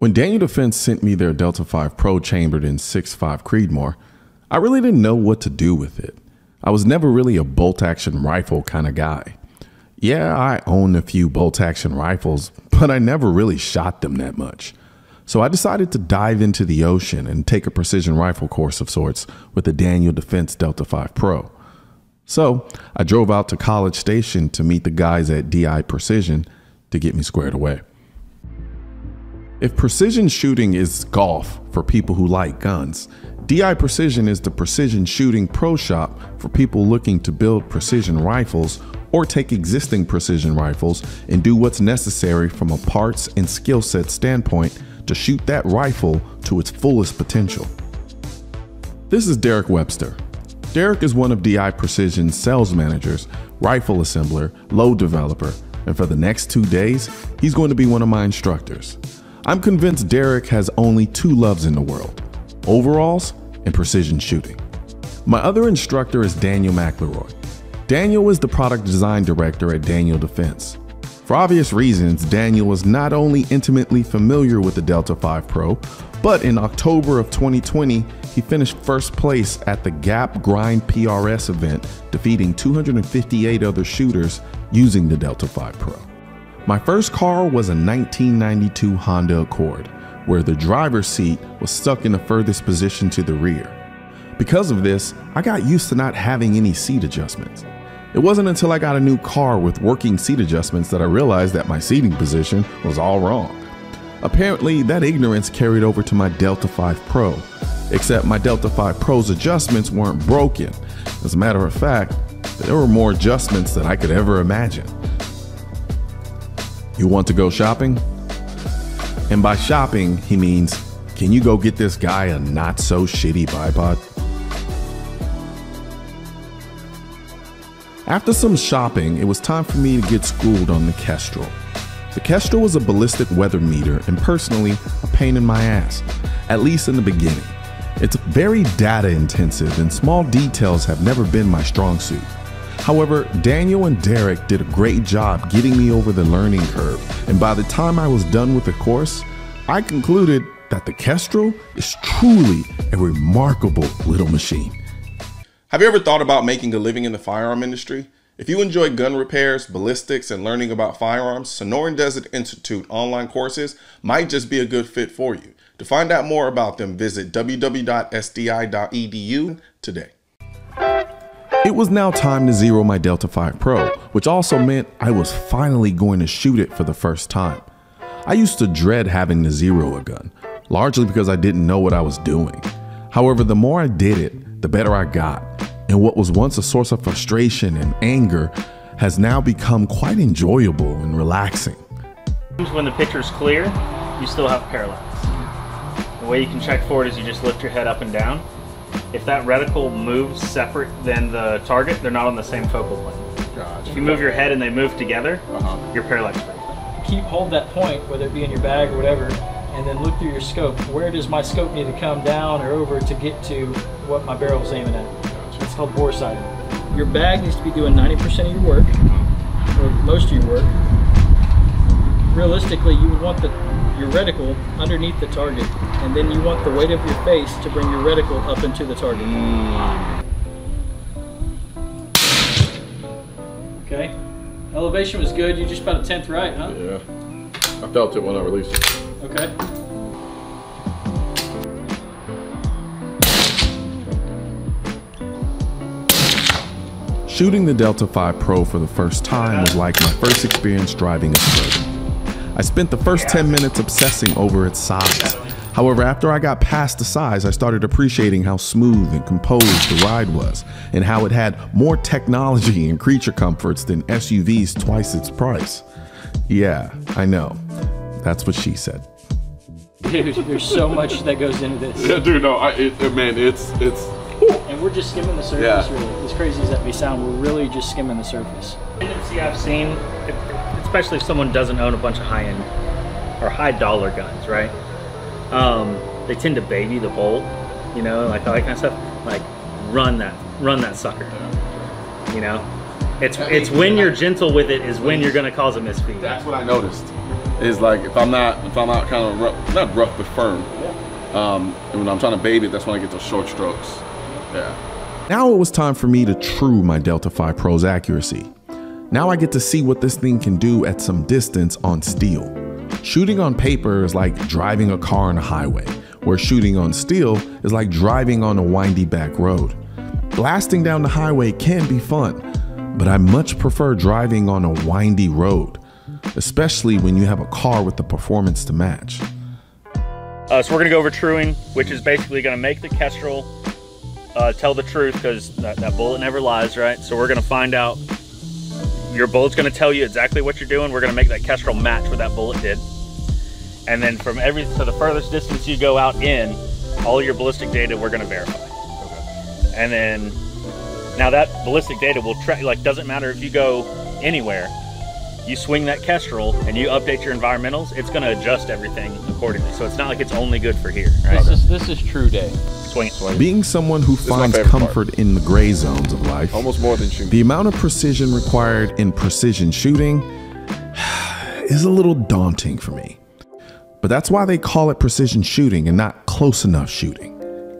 When Daniel Defense sent me their Delta 5 Pro chambered in 6.5 Creedmoor, I really didn't know what to do with it. I was never really a bolt-action rifle kind of guy. Yeah, I own a few bolt-action rifles, but I never really shot them that much. So I decided to dive into the ocean and take a precision rifle course of sorts with the Daniel Defense Delta 5 Pro. So I drove out to College Station to meet the guys at DI Precision to get me squared away. If precision shooting is golf for people who like guns, DI Precision is the precision shooting pro shop for people looking to build precision rifles or take existing precision rifles and do what's necessary from a parts and skill set standpoint to shoot that rifle to its fullest potential. This is Derek Webster. Derek is one of DI Precision's sales managers, rifle assembler, load developer, and for the next 2 days, he's going to be one of my instructors. I'm convinced Derek has only two loves in the world: overalls and precision shooting. My other instructor is Daniel McElroy. Daniel is the product design director at Daniel Defense. For obvious reasons, Daniel was not only intimately familiar with the Delta 5 Pro, but in October of 2020, he finished first place at the Gap Grind PRS event, defeating 258 other shooters using the Delta 5 Pro. My first car was a 1992 Honda Accord, where the driver's seat was stuck in the furthest position to the rear. Because of this, I got used to not having any seat adjustments. It wasn't until I got a new car with working seat adjustments that I realized that my seating position was all wrong. Apparently, that ignorance carried over to my Delta 5 Pro, except my Delta 5 Pro's adjustments weren't broken. As a matter of fact, there were more adjustments than I could ever imagine. You want to go shopping? And by shopping, he means, can you go get this guy a not so shitty bipod? After some shopping, it was time for me to get schooled on the Kestrel. The Kestrel was a ballistic weather meter and personally a pain in my ass, at least in the beginning. It's very data intensive and small details have never been my strong suit. However, Daniel and Derek did a great job getting me over the learning curve, and by the time I was done with the course, I concluded that the Kestrel is truly a remarkable little machine. Have you ever thought about making a living in the firearm industry? If you enjoy gun repairs, ballistics, and learning about firearms, Sonoran Desert Institute online courses might just be a good fit for you. To find out more about them, visit www.sdi.edu today. It was now time to zero my Delta 5 Pro, which also meant I was finally going to shoot it for the first time. I used to dread having to zero a gun, largely because I didn't know what I was doing. However, the more I did it, the better I got, and what was once a source of frustration and anger has now become quite enjoyable and relaxing. When the picture's clear, you still have parallax. The way you can check for it is you just lift your head up and down. If that reticle moves separate than the target, they're not on the same focal plane. Gotcha. If you move your head and they move together, you're parallax free. Hold that point, whether it be in your bag or whatever, and then look through your scope. Where does my scope need to come down or over to get to what my barrel is aiming at? It's called bore sighting. Your bag needs to be doing 90% of your work, or most of your work. Realistically, you would want your reticle underneath the target, and then you want the weight of your face to bring your reticle up into the target. Okay, elevation was good. You just about a 10th right, huh? Yeah, I felt it when I released it. Okay. Shooting the Delta 5 Pro for the first time was like my first experience driving a Suburban. I spent the first 10 minutes obsessing over its size. However, after I got past the size, I started appreciating how smooth and composed the ride was, and how it had more technology and creature comforts than SUVs twice its price. Yeah, I know. That's what she said. Dude, there's so much that goes into this. Yeah, dude, no, man, it's. And we're just skimming the surface, really. As crazy as that may sound, we're really just skimming the surface. Tendency I've seen, especially if someone doesn't own a bunch of high-end or high-dollar guns, right? They tend to baby the bolt, you know, like all that kind of stuff. Like, run that sucker. You know, it's when you're gentle with it is when you're gonna cause a misfeed. That's what I noticed. is like if I'm not kind of rough, not rough but firm. And when I'm trying to bait it, that's when I get those short strokes. Yeah. Now it was time for me to true my Delta 5 Pro's accuracy. Now I get to see what this thing can do at some distance on steel. Shooting on paper is like driving a car on a highway, where shooting on steel is like driving on a windy back road. Blasting down the highway can be fun, but I much prefer driving on a windy road, especially when you have a car with the performance to match. So we're gonna go over truing, which is basically gonna make the Kestrel tell the truth, because that bullet never lies, right? So we're gonna find out, your bullet's gonna tell you exactly what you're doing. We're gonna make that Kestrel match what that bullet did. And then from to the furthest distance you go out in, all your ballistic data we're gonna verify. Okay. And then, now that ballistic data will track, like doesn't matter if you go anywhere, you swing that Kestrel and you update your environmentals, it's gonna adjust everything accordingly. So it's not like it's only good for here, right? This is true day. Swing it. Being someone who finds comfort in the gray zones of life, Almost more than shooting. the amount of precision required in precision shooting is a little daunting for me. But that's why they call it precision shooting and not close enough shooting.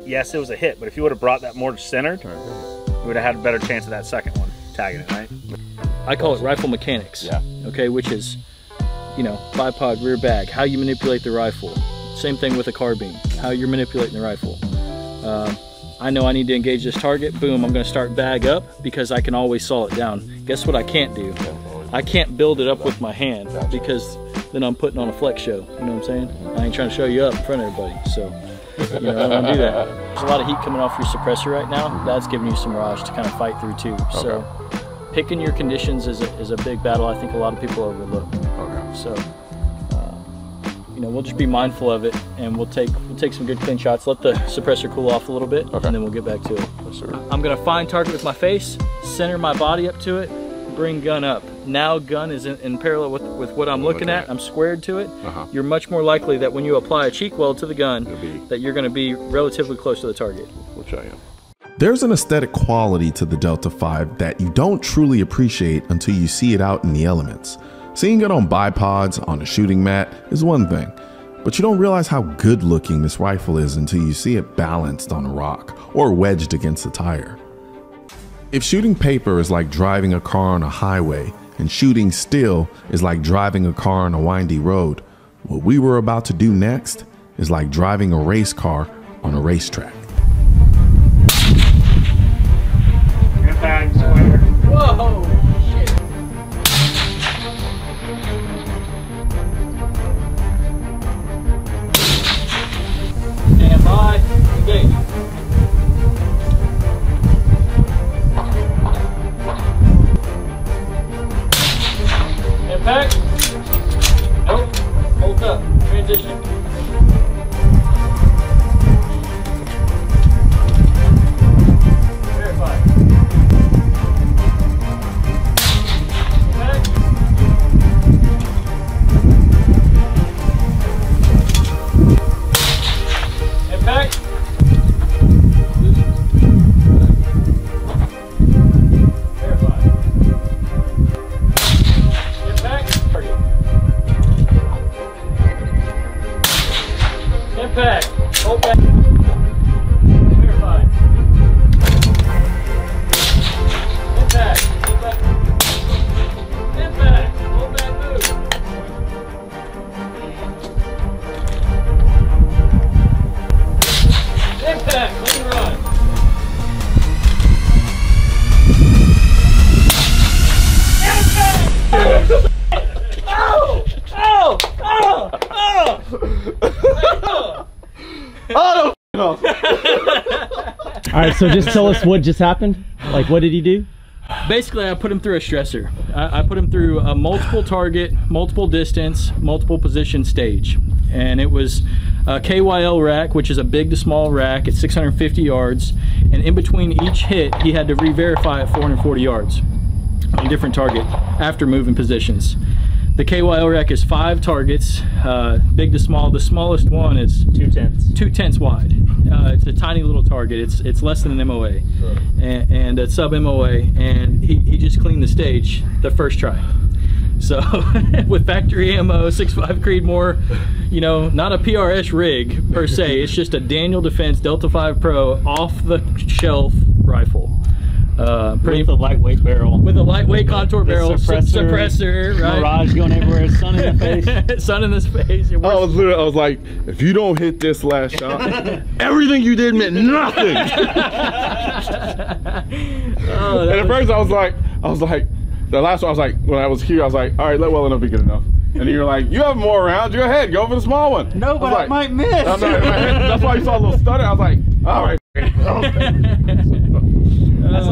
Yes, it was a hit, but if you would have brought that more centered, you would have had a better chance of that second one tagging it, right? I call it rifle mechanics. Yeah. Okay, which is, you know, bipod, rear bag, how you manipulate the rifle. Same thing with a carbine, how you're manipulating the rifle. I know I need to engage this target, boom, I'm gonna start bag up because I can always saw it down. Guess what I can't do? I can't build it up with my hand because then I'm putting on a flex show, you know what I'm saying? I ain't trying to show you up in front of everybody, so, you know, I don't wanna do that. There's a lot of heat coming off your suppressor right now. That's giving you some mirage to kind of fight through too. So picking your conditions is a big battle I think a lot of people overlook. So, you know, we'll just be mindful of it, and we'll take some good clean shots. Let the suppressor cool off a little bit, and then we'll get back to it. Yes, sir. I'm gonna find target with my face, center my body up to it, bring gun up. Now gun is in parallel with what I'm looking at. I'm squared to it. You're much more likely that when you apply a cheek weld to the gun, that you're gonna be relatively close to the target. Which I am. There's an aesthetic quality to the Delta 5 that you don't truly appreciate until you see it out in the elements. Seeing it on bipods on a shooting mat is one thing, but you don't realize how good looking this rifle is until you see it balanced on a rock or wedged against a tire. If shooting paper is like driving a car on a highway and shooting steel is like driving a car on a windy road, what we were about to do next is like driving a race car on a racetrack. Impact, square. Whoa! Shit. Stand by. Engage. Impact. Nope. Hold up. Transition. Verify. Impact. Verify. Impact. Impact. Hold back. Verify. Impact. Hold back. Impact. Hold back. Move. Impact. Let me run. Impact. Oh! Oh! Oh! Oh! Oh! No. All right, so just tell us what just happened. Like, what did he do? Basically, I put him through a stressor. I put him through a multiple target, multiple distance, multiple position stage. And it was a KYL rack, which is a big to small rack at 650 yards. And in between each hit, he had to re-verify at 440 yards on a different target after moving positions. The KYL rack is 5 targets, big to small. The smallest one is 2/10 wide. It's a tiny little target. It's less than an MOA, and a sub MOA. And he just cleaned the stage the first try. So with factory ammo, 6.5 Creedmoor, you know, not a PRS rig per se. It's just a Daniel Defense Delta 5 Pro off the shelf rifle. With a lightweight barrel. With a lightweight contour barrel, suppressor, right? Mirage going everywhere, sun in the face. Sun in the face. I was like, if you don't hit this last shot, everything you did meant nothing. And at first I was like, the last one I was like, when I was here, I was like, all right, let well enough be good enough. And then you're like, you have more rounds, go ahead, go for the small one. No, but I might miss. That's why you saw a little stutter. I was like, all right. That's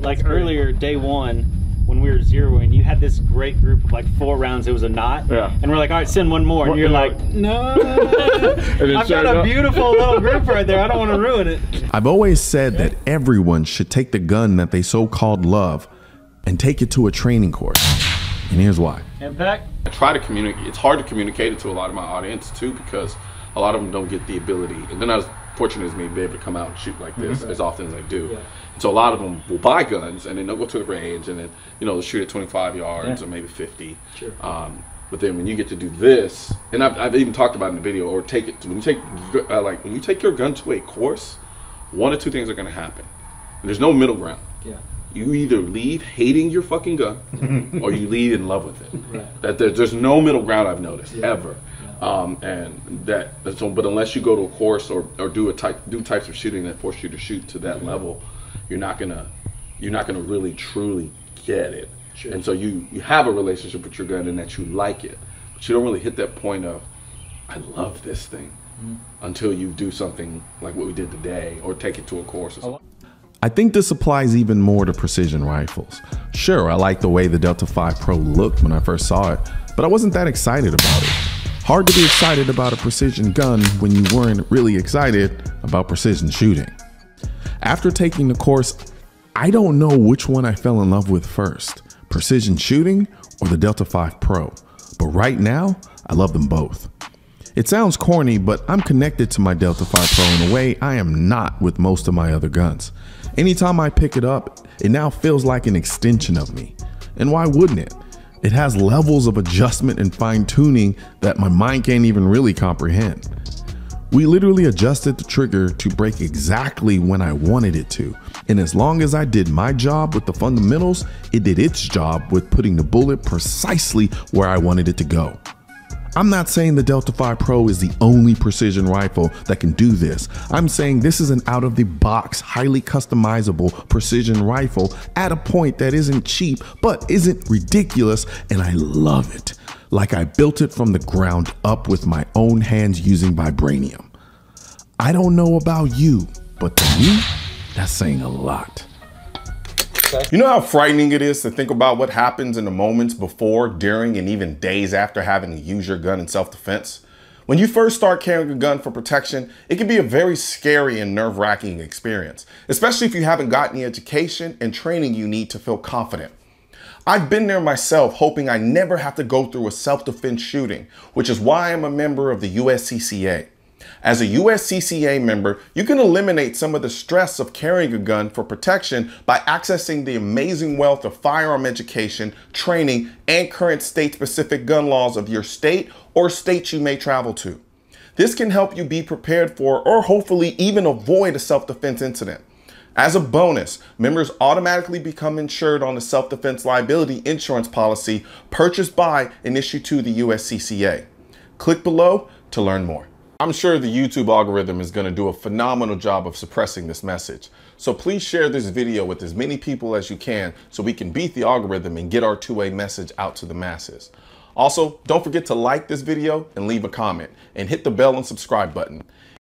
like earlier, day one, when we were zeroing, you had this great group of like 4 rounds. It was a knot. Yeah. And we're like, all right, send one more. And you're like, no. I've got a beautiful little group right there. I don't want to ruin it. I've always said that everyone should take the gun that they so-called love and take it to a training course. And here's why. Impact. I try to communicate. It's hard to communicate it to a lot of my audience too, because a lot of them don't get the ability. And then I was fortunate as me to be able to come out and shoot like this as often as I do. Yeah. So a lot of them will buy guns and then they'll go to the range and then, you know, they'll shoot at 25 yards or maybe 50. Sure. But then when you get to do this, and I've even talked about it in the video, or take it to, when you take your gun to a course, 1 or 2 things are going to happen. There's no middle ground. Yeah. You either leave hating your fucking gun or you leave in love with it. Right. That there's no middle ground, I've noticed, ever. But unless you go to a course or do types of shooting that force you to shoot to that level, you're not gonna really truly get it. Sure. And so you have a relationship with your gun and that you like it, but you don't really hit that point of, I love this thing, until you do something like what we did today or take it to a course or something. I think this applies even more to precision rifles. Sure, I like the way the Delta 5 Pro looked when I first saw it, but I wasn't that excited about it. Hard to be excited about a precision gun when you weren't really excited about precision shooting. After taking the course, I don't know which one I fell in love with first, precision shooting or the Delta 5 Pro, but right now, I love them both. It sounds corny, but I'm connected to my Delta 5 Pro in a way I am not with most of my other guns. Anytime I pick it up, it now feels like an extension of me. And why wouldn't it? It has levels of adjustment and fine tuning that my mind can't even really comprehend. We literally adjusted the trigger to break exactly when I wanted it to. And as long as I did my job with the fundamentals, it did its job with putting the bullet precisely where I wanted it to go. I'm not saying the Delta 5 Pro is the only precision rifle that can do this. I'm saying this is an out-of-the-box, highly customizable precision rifle at a point that isn't cheap, but isn't ridiculous, and I love it. Like I built it from the ground up with my own hands using vibranium. I don't know about you, but to me, that's saying a lot. You know how frightening it is to think about what happens in the moments before, during, and even days after having to use your gun in self-defense? When you first start carrying a gun for protection, it can be a very scary and nerve-wracking experience, especially if you haven't gotten the education and training you need to feel confident. I've been there myself, hoping I never have to go through a self-defense shooting, which is why I'm a member of the USCCA. As a USCCA member, you can eliminate some of the stress of carrying a gun for protection by accessing the amazing wealth of firearm education, training, and current state-specific gun laws of your state or states you may travel to. This can help you be prepared for or hopefully even avoid a self-defense incident. As a bonus, members automatically become insured on the self-defense liability insurance policy purchased by and issued to the USCCA. Click below to learn more. I'm sure the YouTube algorithm is going to do a phenomenal job of suppressing this message. So please share this video with as many people as you can so we can beat the algorithm and get our two-way message out to the masses. Also, don't forget to like this video and leave a comment and hit the bell and subscribe button.